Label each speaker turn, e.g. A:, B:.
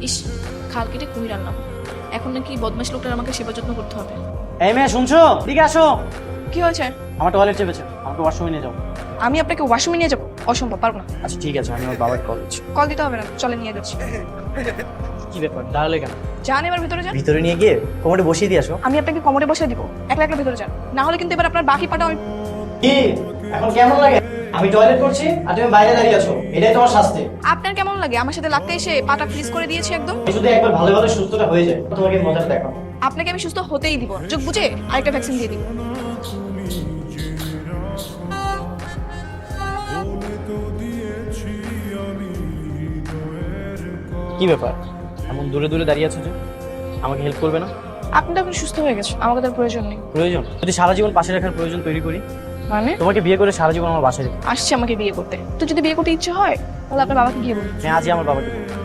A: ইস, খাল কেটে কুমির আনলাম। এখন নাকি বদমাশ লোকটার আমাকে সেবা যত্ন করতে হবে।
B: এই মেয়ে শুনছো? ঠিক আসো।
A: কি হয়েছে?
B: আমার টয়লেট চেপেছে, আমাকে ওয়াশরুমে নিয়ে যাও।
A: আমি আপনাকে ওয়াশরুমে নিয়ে যাবো? অসম্ভব, পারবো না।
B: আচ্ছা ঠিক আছে, আমি আমার বাবাকে কল দিচ্ছি।
A: কল দিতে হবে না, চলে নিয়ে যাচ্ছি।
B: কি ব্যাপার, দাঁড়ালে কেন?
A: যান এবার ভিতরে যান।
B: ভিতরে নিয়ে গিয়ে কোমরে বসিয়ে দিয়ে আসো।
A: আমি আপনাকে কোমরে বসে দিব, একলা একলা ভিতরে যান, না হলে কিন্তু এবার আপনার বাকি পাটা আমি।
B: কি এখন কেমন লাগে? আমি টয়লেট করছি আর তুমি বাইরে দাঁড়িয়ে আছো, এটাই তোমার শাস্তি।
A: আপনার কেমন লাগে আমার সাথে লাগতে এসে পাটা ফ্রিজ করে দিয়েছি একদম?
B: এই যদি একবার ভালো ভালো সুস্থটা হয়ে যায় তোমাকে মজাটা দেখাবো।
A: আপনাকে আমি সুস্থ হতেই দিব, চোখ বুঝে আরেকটা ভ্যাকসিন দিয়ে দিব।
B: কি ব্যাপার, এমন দূরে দূরে দাঁড়িয়ে আছো যে? আমাকে হেল্প করবে না?
A: আপনি তো এখন সুস্থ হয়ে গেছে, আমাকে তার প্রয়োজন নেই।
B: প্রয়োজন? যদি সারা জীবন পাশে রাখার প্রয়োজন তৈরি করি?
A: মানে
B: তোমাকে বিয়ে করে সারা জীবন আমার বাসায় রেখে
A: আসছে আমাকে বিয়ে করতে, তো যদি বিয়ে করতে ইচ্ছে হয় তাহলে আপনার বাবাকে গিয়ে বলুন।
B: হ্যাঁ, আজই আমার বাবাকে বলবো।